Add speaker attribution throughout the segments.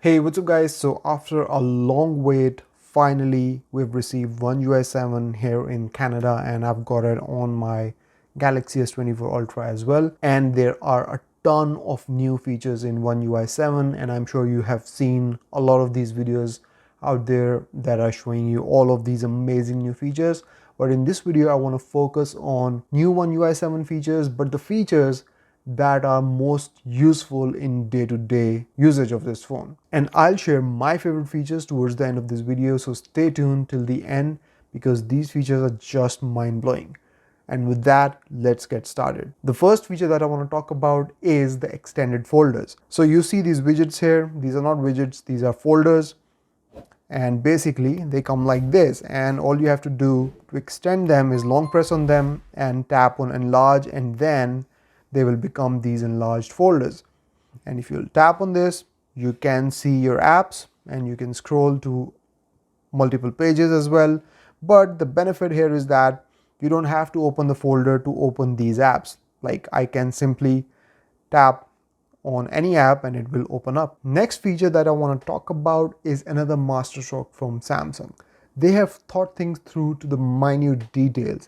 Speaker 1: Hey, what's up guys? So after a long wait, finally we've received One UI 7 here in Canada, and I've got it on my Galaxy S24 Ultra as well. And there are a ton of new features in One UI 7, and I'm sure you have seen a lot of these videos out there that are showing you all of these amazing new features. But in this video, I want to focus on new One UI 7 features, but the features that are most useful in day-to-day usage of this phone. And I'll share my favorite features towards the end of this video, so stay tuned till the end because these features are just mind-blowing. And with that, let's get started. The first feature that I want to talk about is the extended folders. So you see these widgets here. These are not widgets, these are folders. And basically they come like this, and all you have to do to extend them is long press on them and tap on enlarge, and then they will become these enlarged folders. And if you'll tap on this, you can see your apps and you can scroll to multiple pages as well. But the benefit here is that you don't have to open the folder to open these apps. Like, I can simply tap on any app and it will open up. Next feature that I want to talk about is another masterstroke from Samsung. They have thought things through to the minute details.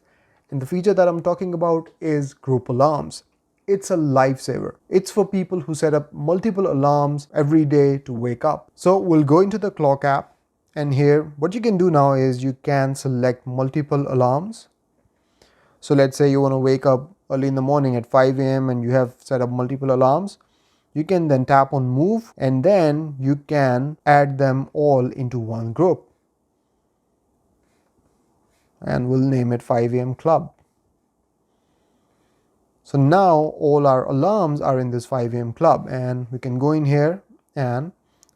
Speaker 1: And the feature that I'm talking about is group alarms. It's a lifesaver. It's for people who set up multiple alarms every day to wake up. So we'll go into the clock app, and here what you can do now is you can select multiple alarms. So let's say you want to wake up early in the morning at 5 a.m. and you have set up multiple alarms. You can then tap on move, and then you can add them all into one group. And we'll name it 5 a.m. Club. So now all our alarms are in this 5 a.m. club, and we can go in here and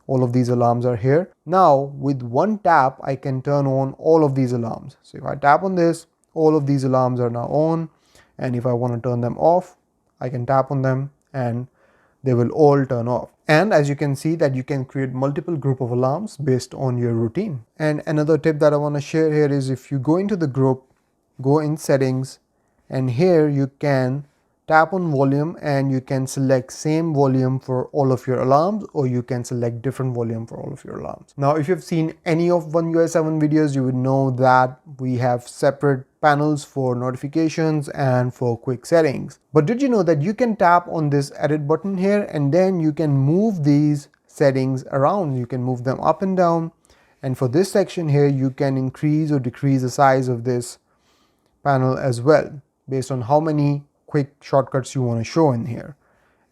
Speaker 1: all of these alarms are here. Now with one tap, I can turn on all of these alarms. So if I tap on this, all of these alarms are now on. And if I want to turn them off, I can tap on them and they will all turn off. And as you can see that you can create multiple group of alarms based on your routine. And another tip that I want to share here is if you go into the group, go in settings, and here you can tap on volume and you can select same volume for all of your alarms, or you can select different volume for all of your alarms. Now, if you've seen any of One UI 7 videos, you would know that we have separate panels for notifications and for quick settings. But did you know that you can tap on this edit button here and then you can move these settings around? You can move them up and down. And for this section here, you can increase or decrease the size of this panel as well based on how many quick shortcuts you want to show in here.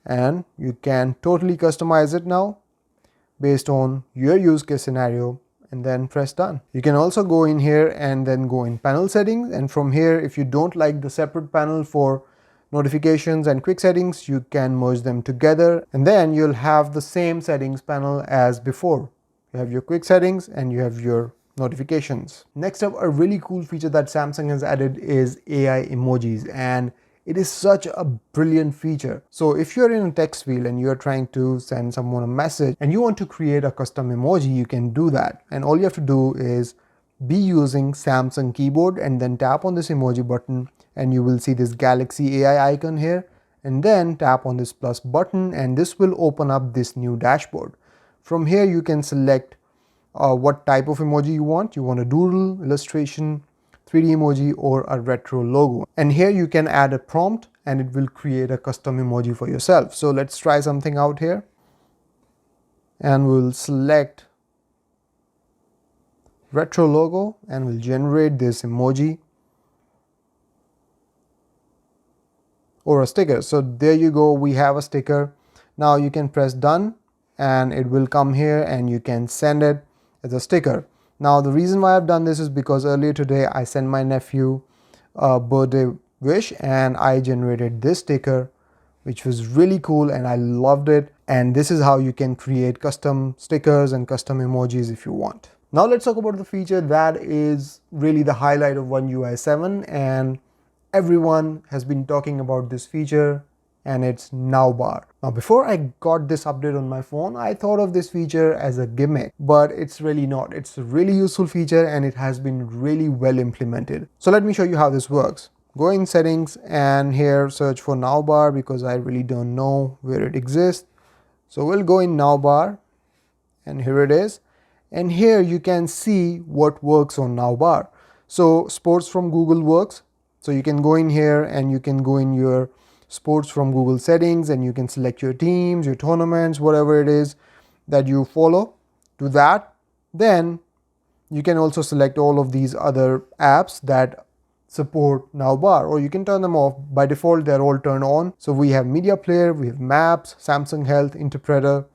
Speaker 1: And you can totally customize it now based on your use case scenario, and then press done. You can also go in here and then go in panel settings, and from here, if you don't like the separate panel for notifications and quick settings, you can merge them together, and then you'll have the same settings panel as before. You have your quick settings and you have your notifications. Next up, a really cool feature that Samsung has added is AI emojis, and it is such a brilliant feature. So if you're in a text field and you're trying to send someone a message and you want to create a custom emoji, you can do that. And all you have to do is be using Samsung keyboard and then tap on this emoji button, and you will see this Galaxy AI icon here, and then tap on this plus button, and this will open up this new dashboard. From here you can select what type of emoji you want. You want a doodle, illustration, 3D emoji, or a retro logo. And here you can add a prompt and it will create a custom emoji for yourself. So let's try something out here. And we'll select retro logo and we'll generate this emoji or a sticker. So there you go, we have a sticker. Now you can press done and it will come here and you can send it as a sticker. Now the reason why I've done this is because earlier today I sent my nephew a birthday wish and I generated this sticker, which was really cool and I loved it. And this is how you can create custom stickers and custom emojis if you want. Now let's talk about the feature that is really the highlight of One UI 7, and everyone has been talking about this feature, and it's Now bar. Now before I got this update on my phone, I thought of this feature as a gimmick, but it's really not. It's a really useful feature and it has been really well implemented. So let me show you how this works. Go in settings and here search for Now bar because I really don't know where it exists. So we'll go in Now bar and here it is. And here you can see what works on Nowbar. So sports from Google works. So you can go in here and you can go in your sports from Google settings and you can select your teams, your tournaments, whatever it is that you follow. Do that. Then you can also select all of these other apps that support Nowbar, or you can turn them off. By default, they're all turned on. So we have media player, we have maps, Samsung Health, interpreter,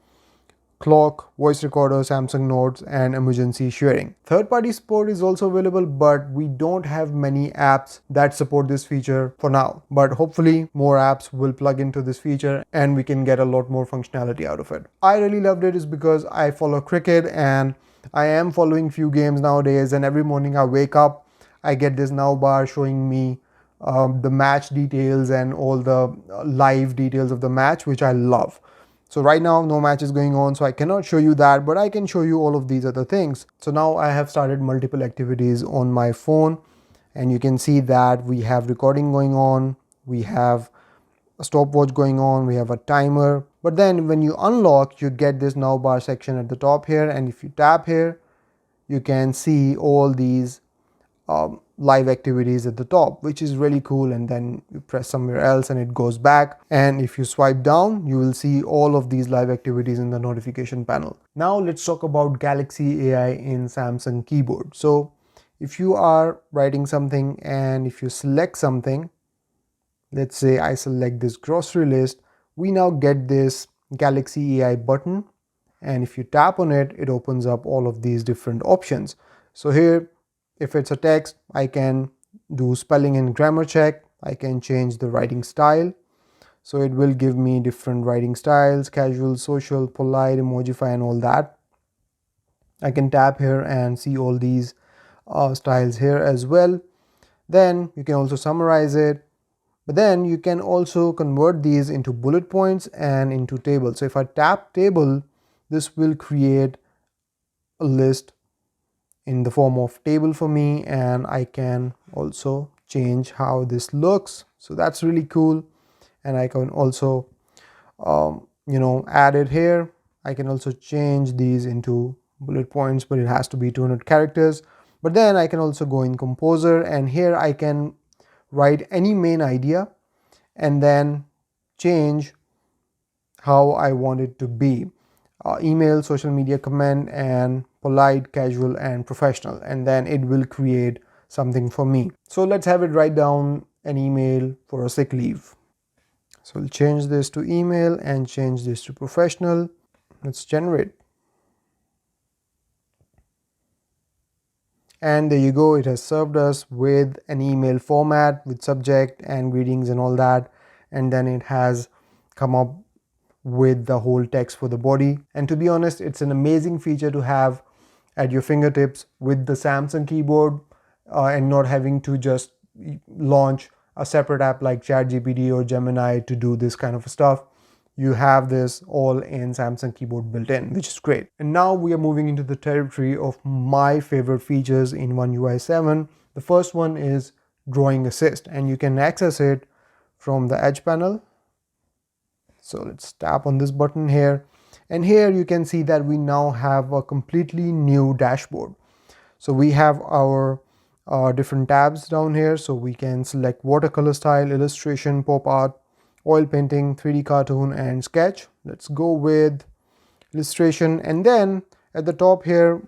Speaker 1: clock, voice recorder, Samsung Notes, and emergency sharing. Third-party support is also available, but we don't have many apps that support this feature for now. But hopefully more apps will plug into this feature and we can get a lot more functionality out of it. I really loved it is because I follow cricket and I am following few games nowadays, and every morning I wake up, I get this now bar showing me the match details and all the live details of the match, which I love. So right now no match is going on, so I cannot show you that, but I can show you all of these other things. So now I have started multiple activities on my phone, and you can see that we have recording going on, we have a stopwatch going on, we have a timer. But then when you unlock, you get this now bar section at the top here, and if you tap here, you can see all these live activities at the top, which is really cool. And then you press somewhere else and it goes back, and if you swipe down, you will see all of these live activities in the notification panel. Now let's talk about Galaxy AI in Samsung keyboard. So if you are writing something and if you select something, let's say I select this grocery list, we now get this Galaxy AI button, and if you tap on it, it opens up all of these different options. So here, if it's a text, I can do spelling and grammar check. I can change the writing style. So it will give me different writing styles: casual, social, polite, emojify, and all that. I can tap here and see all these styles here as well. Then you can also summarize it. But then you can also convert these into bullet points and into tables. So if I tap table, this will create a list in the form of table for me, and I can also change how this looks. So that's really cool. And I can also add it here. I can also change these into bullet points, but it has to be 200 characters. But then I can also go in composer, and here I can write any main idea and then change how I want it to be. Email, social media, comment, and polite, casual, and professional, and then it will create something for me. So let's have it write down an email for a sick leave. So we'll change this to email and change this to professional. Let's generate. And there you go, it has served us with an email format with subject and greetings and all that, and then it has come up with the whole text for the body. And to be honest, it's an amazing feature to have at your fingertips with the Samsung keyboard, and not having to just launch a separate app like ChatGPT or Gemini to do this kind of stuff. You have this all in Samsung keyboard built in, which is great. And now we are moving into the territory of my favorite features in One UI 7. The first one is drawing assist, and you can access it from the edge panel. So let's tap on this button here, and here you can see that we now have a completely new dashboard. So we have our different tabs down here. So we can select watercolor style, illustration, pop art, oil painting, 3D cartoon, and sketch. Let's go with illustration, and then at the top here,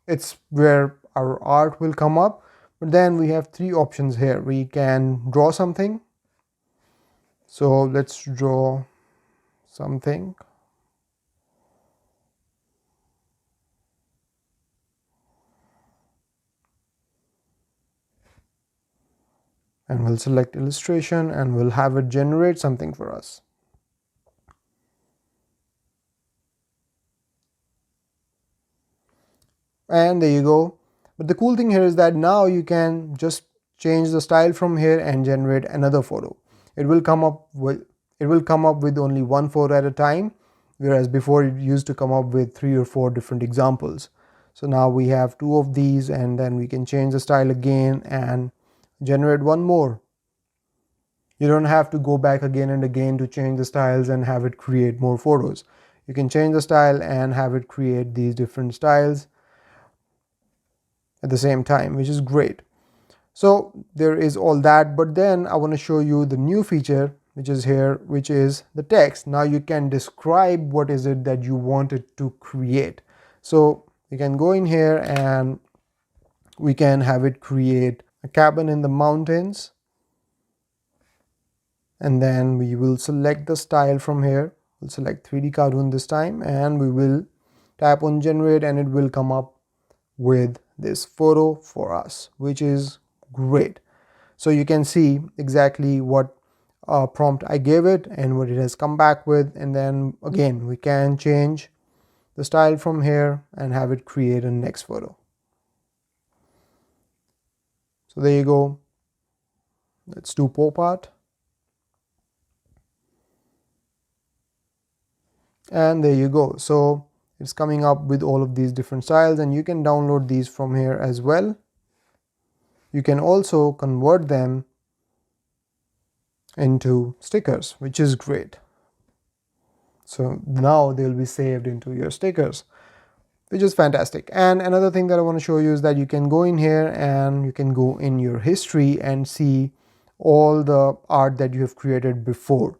Speaker 1: it's where our art will come up. But then we have three options here. We can draw something. So let's draw something. And we'll select illustration and we'll have it generate something for us. And there you go. But the cool thing here is that now you can just change the style from here and generate another photo. It will come up with only one photo at a time, whereas before it used to come up with 3 or 4 different examples. So now we have 2 of these, and then we can change the style again and generate one more. You don't have to go back again and again to change the styles and have it create more photos. you can change the style and have it create these different styles at the same time, which is great. So there is all that, but then I want to show you the new feature which is here, which is the text. Now you can describe what is it that you wanted to create. So you can go in here and we can have it create a cabin in the mountains, and then we will select the style from here. We'll select 3D cartoon this time, and we will tap on generate, and it will come up with this photo for us, which is great. So you can see exactly what prompt I gave it and what it has come back with. And then again, we can change the style from here and have it create a next photo. So there you go. Let's do pop art. And there you go. So it's coming up with all of these different styles, and you can download these from here as well. You can also convert them into stickers, which is great. So now they'll be saved into your stickers, which is fantastic. And another thing that I want to show you is that you can go in here and you can go in your history and see all the art that you have created before.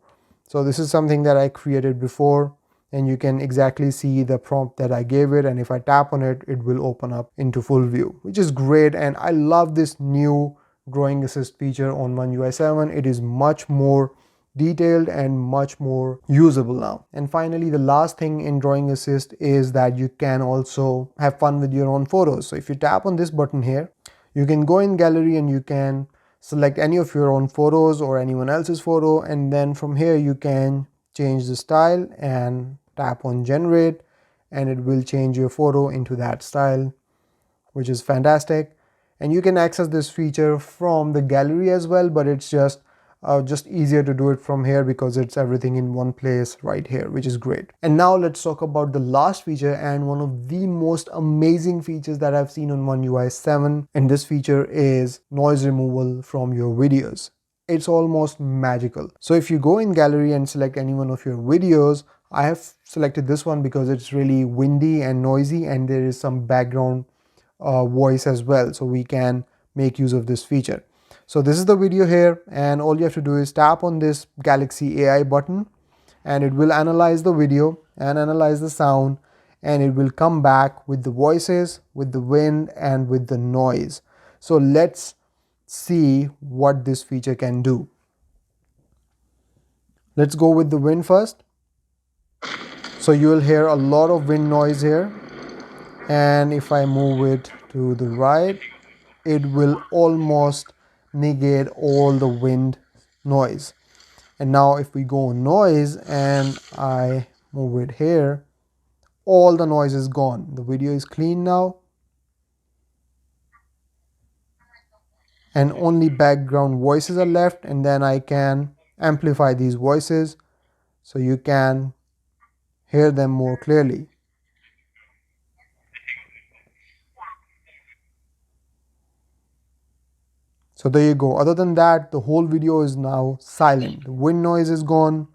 Speaker 1: So this is something that I created before, and you can exactly see the prompt that I gave it, and if I tap on it, it will open up into full view, which is great. And I love this new drawing assist feature on One UI 7. It is much more detailed and much more usable now. And finally, the last thing in drawing assist is that you can also have fun with your own photos. So if you tap on this button here, you can go in gallery and you can select any of your own photos or anyone else's photo, and then from here you can change the style and tap on generate, and it will change your photo into that style, which is fantastic. And you can access this feature from the gallery as well, but it's just easier to do it from here because it's everything in one place right here, which is great. And now let's talk about the last feature and one of the most amazing features that I've seen on One UI 7, and this feature is noise removal from your videos. It's almost magical. So if you go in gallery and select any one of your videos, I have selected this one because it's really windy and noisy, and there is some background voice as well, so we can make use of this feature. So this is the video here, and all you have to do is tap on this Galaxy AI button, and it will analyze the video and analyze the sound, and it will come back with the voices, with the wind, and with the noise. So let's see what this feature can do. Let's go with the wind first. So you will hear a lot of wind noise here, and if I move it to the right, it will almost negate all the wind noise. And now if we go on noise and I move it here, all the noise is gone. The video is clean now, and only background voices are left, and then I can amplify these voices so you can hear them more clearly. So there you go. Other than that, the whole video is now silent. The wind noise is gone,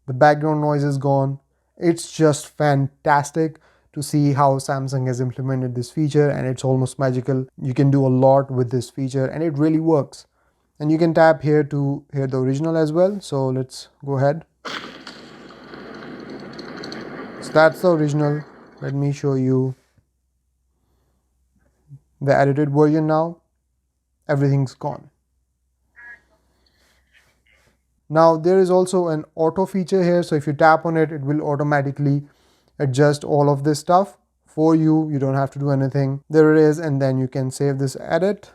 Speaker 1: the background noise is gone. It's just fantastic to see how Samsung has implemented this feature, and it's almost magical. You can do a lot with this feature and it really works. And you can tap here to hear the original as well. So let's go ahead. So that's the original. Let me show you the edited version now. Everything's gone. Now there is also an auto feature here. So if you tap on it, it will automatically adjust all of this stuff for you. You don't have to do anything. There it is. And then you can save this edit.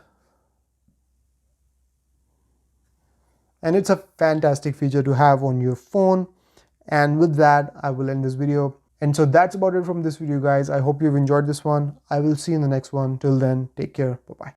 Speaker 1: And it's a fantastic feature to have on your phone. And with that, I will end this video. And so that's about it from this video, guys. I hope you've enjoyed this one. I will see you in the next one. Till then, take care. Bye-bye.